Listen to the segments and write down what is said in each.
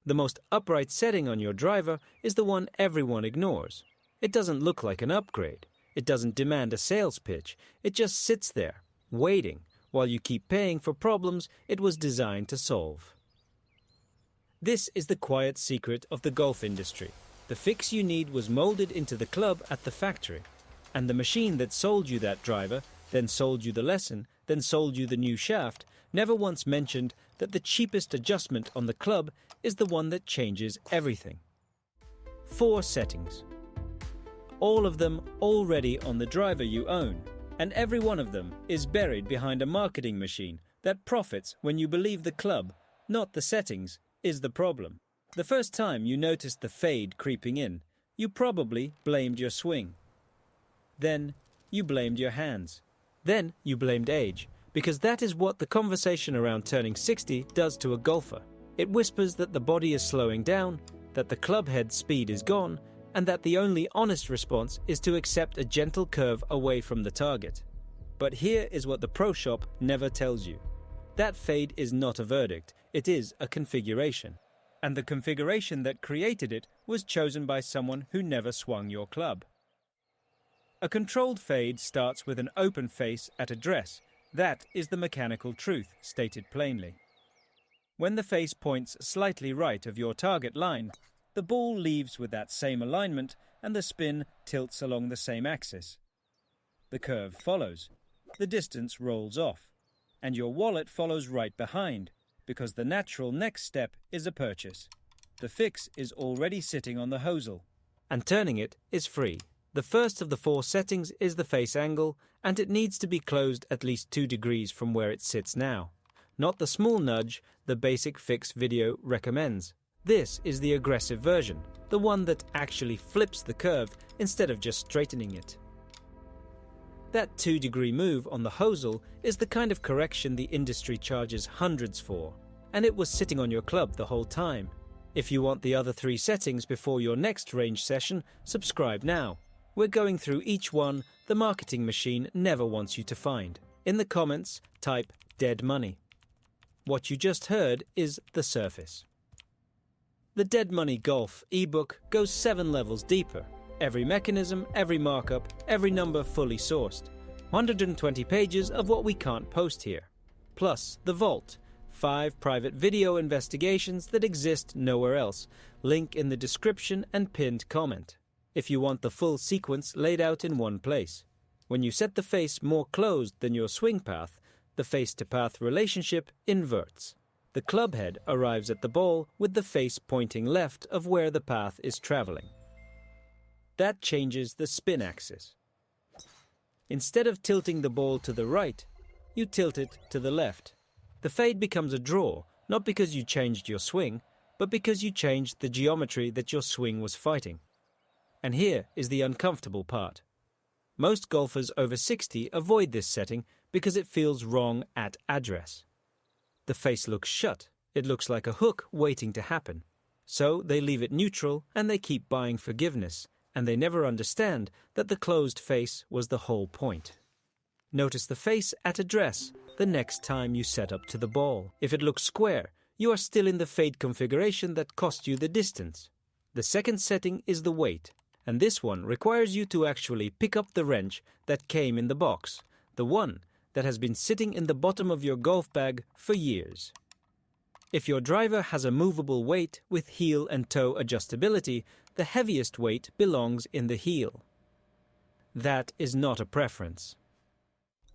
The most upright setting on your driver is the one everyone ignores. It doesn't look like an upgrade. It doesn't demand a sales pitch. It just sits there, waiting, while you keep paying for problems it was designed to solve. This is the quiet secret of the golf industry. The fix you need was molded into the club at the factory. And the machine that sold you that driver, then sold you the lesson, then sold you the new shaft, never once mentioned that the cheapest adjustment on the club is the one that changes everything. 4 settings. All of them already on the driver you own, and every one of them is buried behind a marketing machine that profits when you believe the club, not the settings, is the problem. The first time you noticed the fade creeping in, you probably blamed your swing. Then you blamed your hands. Then you blamed age, because that is what the conversation around turning 60 does to a golfer. It whispers that the body is slowing down, that the club head speed is gone, and that the only honest response is to accept a gentle curve away from the target. But here is what the pro shop never tells you. That fade is not a verdict, it is a configuration. And the configuration that created it was chosen by someone who never swung your club. A controlled fade starts with an open face at address. That is the mechanical truth, stated plainly. When the face points slightly right of your target line, the ball leaves with that same alignment and the spin tilts along the same axis. The curve follows. The distance rolls off. And your wallet follows right behind, because the natural next step is a purchase. The fix is already sitting on the hosel, and turning it is free. The first of the 4 settings is the face angle, and it needs to be closed at least 2 degrees from where it sits now. Not the small nudge the basic fix video recommends. This is the aggressive version, the one that actually flips the curve instead of just straightening it. That 2-degree move on the hosel is the kind of correction the industry charges hundreds for, and it was sitting on your club the whole time. If you want the other 3 settings before your next range session, subscribe now. We're going through each one the marketing machine never wants you to find. In the comments, type dead money. What you just heard is the surface. The Dead Money Golf ebook goes 7 levels deeper. Every mechanism, every markup, every number fully sourced. 120 pages of what we can't post here. Plus the vault, 5 private video investigations that exist nowhere else. Link in the description and pinned comment. If you want the full sequence laid out in one place. When you set the face more closed than your swing path, the face-to-path relationship inverts. The club head arrives at the ball with the face pointing left of where the path is traveling. That changes the spin axis. Instead of tilting the ball to the right, you tilt it to the left. The fade becomes a draw, not because you changed your swing, but because you changed the geometry that your swing was fighting. And here is the uncomfortable part. Most golfers over 60 avoid this setting because it feels wrong at address. The face looks shut. It looks like a hook waiting to happen. So they leave it neutral and they keep buying forgiveness, and they never understand that the closed face was the whole point. Notice the face at address the next time you set up to the ball. If it looks square, you are still in the fade configuration that cost you the distance. The second setting is the weight. And this one requires you to actually pick up the wrench that came in the box, the one that has been sitting in the bottom of your golf bag for years. If your driver has a movable weight with heel and toe adjustability, the heaviest weight belongs in the heel. That is not a preference.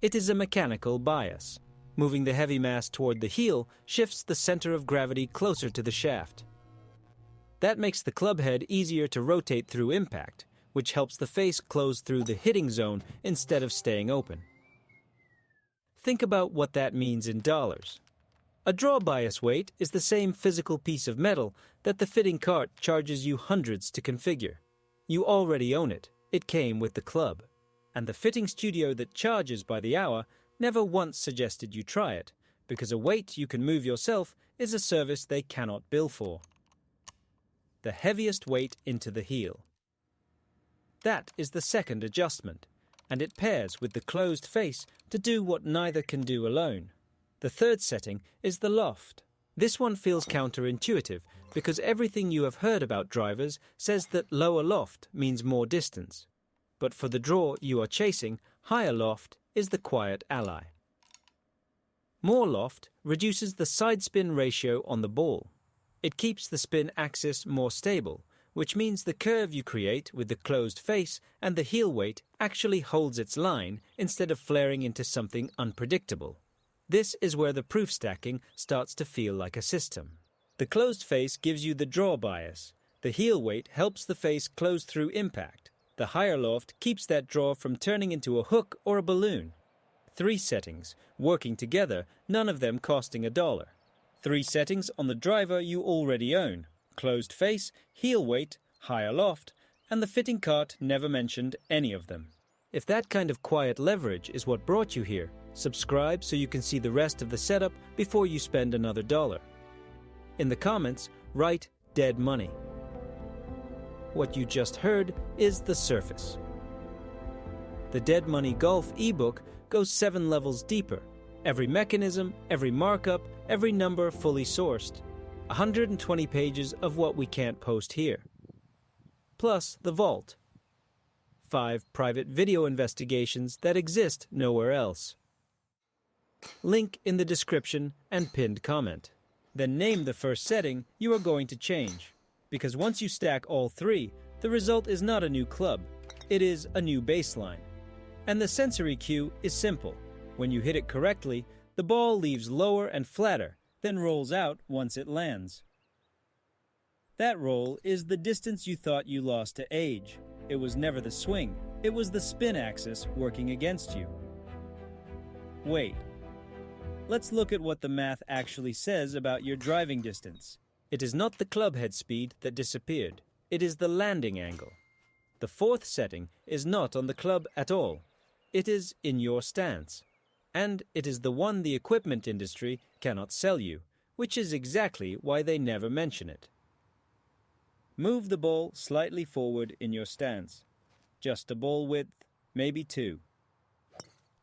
It is a mechanical bias. Moving the heavy mass toward the heel shifts the center of gravity closer to the shaft. That makes the club head easier to rotate through impact, which helps the face close through the hitting zone instead of staying open. Think about what that means in dollars. A draw bias weight is the same physical piece of metal that the fitting cart charges you hundreds to configure. You already own it. It came with the club. And the fitting studio that charges by the hour never once suggested you try it, because a weight you can move yourself is a service they cannot bill for. The heaviest weight into the heel. That is the second adjustment, and it pairs with the closed face to do what neither can do alone. The third setting is the loft. This one feels counterintuitive because everything you have heard about drivers says that lower loft means more distance. But for the draw you are chasing, higher loft is the quiet ally. More loft reduces the side spin ratio on the ball. It keeps the spin axis more stable, which means the curve you create with the closed face and the heel weight actually holds its line instead of flaring into something unpredictable. This is where the proof stacking starts to feel like a system. The closed face gives you the draw bias. The heel weight helps the face close through impact. The higher loft keeps that draw from turning into a hook or a balloon. 3 settings, working together, none of them costing $1. 3 settings on the driver you already own: closed face, heel weight, higher loft, and the fitting cart never mentioned any of them. If that kind of quiet leverage is what brought you here, subscribe so you can see the rest of the setup before you spend another $1. In the comments, write dead money. What you just heard is the surface. The Dead Money Golf ebook goes 7 levels deeper. Every mechanism, every markup, every number fully sourced. 120 pages of what we can't post here. Plus the vault. 5 private video investigations that exist nowhere else. Link in the description and pinned comment. Then name the first setting you are going to change. Because once you stack all 3, the result is not a new club. It is a new baseline. And the sensory cue is simple. When you hit it correctly, the ball leaves lower and flatter, then rolls out once it lands. That roll is the distance you thought you lost to age. It was never the swing, it was the spin axis working against you. Wait. Let's look at what the math actually says about your driving distance. It is not the club head speed that disappeared. It is the landing angle. The 4th setting is not on the club at all. It is in your stance. And it is the one the equipment industry cannot sell you, which is exactly why they never mention it. Move the ball slightly forward in your stance. Just a ball width, maybe 2.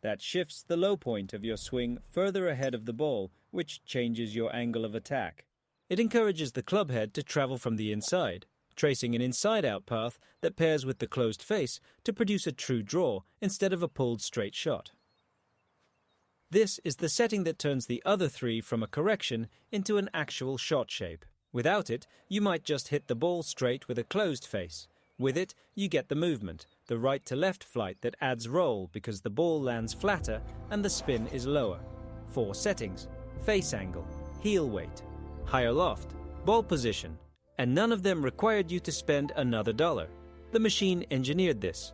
That shifts the low point of your swing further ahead of the ball, which changes your angle of attack. It encourages the club head to travel from the inside, tracing an inside-out path that pairs with the closed face to produce a true draw instead of a pulled straight shot. This is the setting that turns the other 3 from a correction into an actual shot shape. Without it, you might just hit the ball straight with a closed face. With it, you get the movement, the right-to-left flight that adds roll because the ball lands flatter and the spin is lower. 4 settings: face angle, heel weight, higher loft, ball position, and none of them required you to spend another $1. The machine engineered this.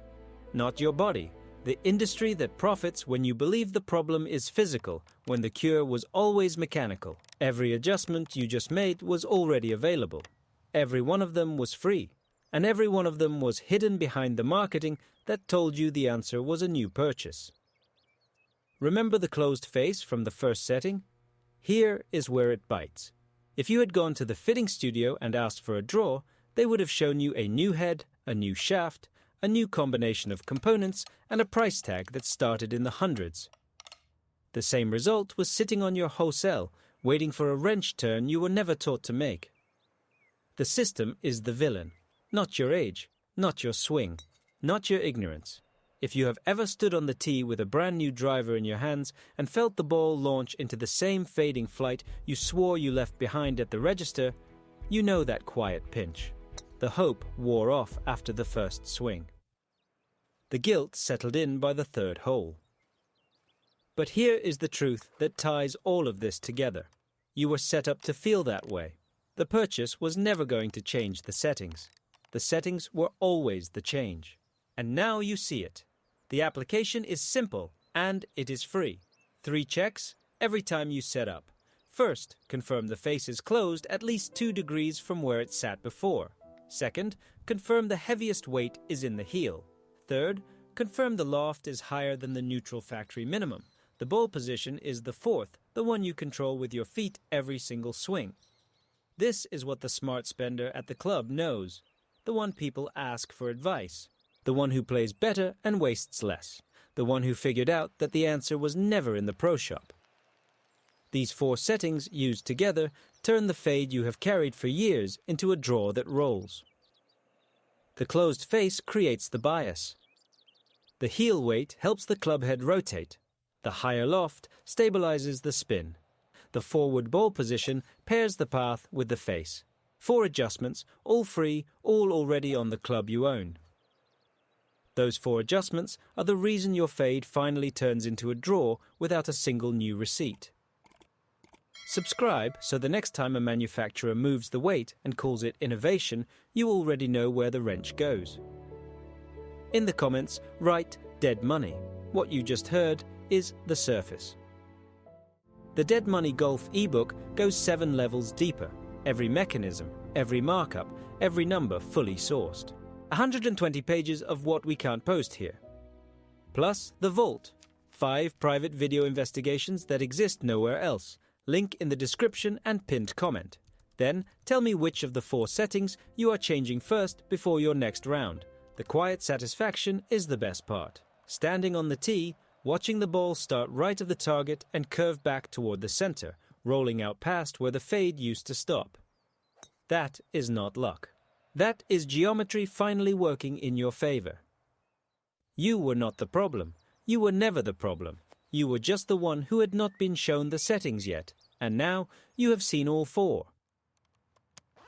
Not your body. The industry that profits when you believe the problem is physical, when the cure was always mechanical. Every adjustment you just made was already available. Every one of them was free. And every one of them was hidden behind the marketing that told you the answer was a new purchase. Remember the closed face from the first setting? Here is where it bites. If you had gone to the fitting studio and asked for a draw, they would have shown you a new head, a new shaft, a new combination of components, and a price tag that started in the hundreds. The same result was sitting on your hosel, waiting for a wrench turn you were never taught to make. The system is the villain. Not your age, not your swing, not your ignorance. If you have ever stood on the tee with a brand new driver in your hands and felt the ball launch into the same fading flight you swore you left behind at the register, you know that quiet pinch. The hope wore off after the first swing. The guilt settled in by the 3rd hole. But here is the truth that ties all of this together. You were set up to feel that way. The purchase was never going to change the settings. The settings were always the change. And now you see it. The application is simple and it is free. 3 checks every time you set up. First, confirm the face is closed at least 2 degrees from where it sat before. Second, confirm the heaviest weight is in the heel. Third, confirm the loft is higher than the neutral factory minimum. The ball position is the 4th, the one you control with your feet every single swing. This is what the smart spender at the club knows. The one people ask for advice. The one who plays better and wastes less. The one who figured out that the answer was never in the pro shop. These 4 settings, used together, turn the fade you have carried for years into a draw that rolls. The closed face creates the bias. The heel weight helps the club head rotate. The higher loft stabilizes the spin. The forward ball position pairs the path with the face. 4 adjustments, all free, all already on the club you own. Those 4 adjustments are the reason your fade finally turns into a draw without a single new receipt. Subscribe so the next time a manufacturer moves the weight and calls it innovation, you already know where the wrench goes. In the comments, write "dead money." What you just heard is the surface. The Dead Money Golf ebook goes 7 levels deeper. Every mechanism, every markup, every number fully sourced. 120 pages of what we can't post here. Plus the Vault, 5 private video investigations that exist nowhere else. Link in the description and pinned comment. Then tell me which of the 4 settings you are changing first before your next round. The quiet satisfaction is the best part. Standing on the tee, watching the ball start right of the target and curve back toward the center, rolling out past where the fade used to stop. That is not luck. That is geometry finally working in your favor. You were not the problem. You were never the problem. You were just the one who had not been shown the settings yet, and now you have seen all 4.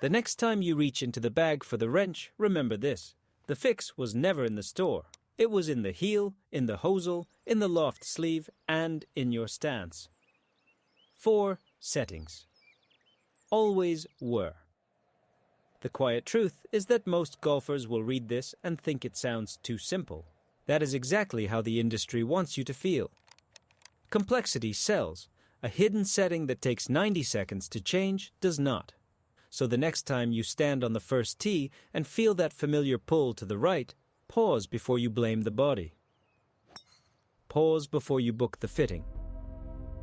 The next time you reach into the bag for the wrench, remember this. The fix was never in the store. It was in the heel, in the hosel, in the loft sleeve, and in your stance. 4 settings. Always were. The quiet truth is that most golfers will read this and think it sounds too simple. That is exactly how the industry wants you to feel. Complexity sells. A hidden setting that takes 90 seconds to change does not. So the next time you stand on the first tee and feel that familiar pull to the right, pause before you blame the body. Pause before you book the fitting.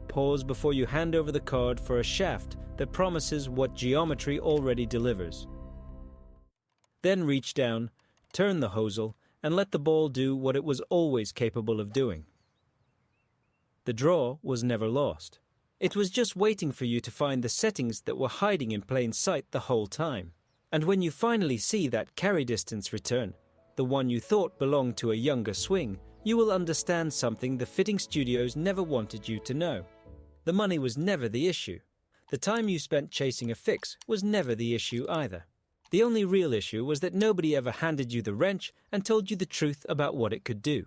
Pause before you hand over the card for a shaft that promises what geometry already delivers. Then reach down, turn the hosel, and let the ball do what it was always capable of doing. The draw was never lost. It was just waiting for you to find the settings that were hiding in plain sight the whole time. And when you finally see that carry distance return, the one you thought belonged to a younger swing, you will understand something the fitting studios never wanted you to know. The money was never the issue. The time you spent chasing a fix was never the issue either. The only real issue was that nobody ever handed you the wrench and told you the truth about what it could do.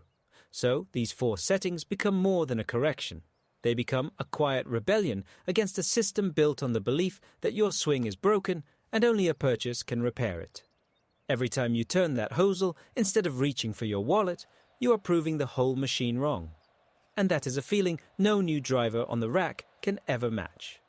So these 4 settings become more than a correction. They become a quiet rebellion against a system built on the belief that your swing is broken and only a purchase can repair it. Every time you turn that hosel, instead of reaching for your wallet, you are proving the whole machine wrong. And that is a feeling no new driver on the rack can ever match.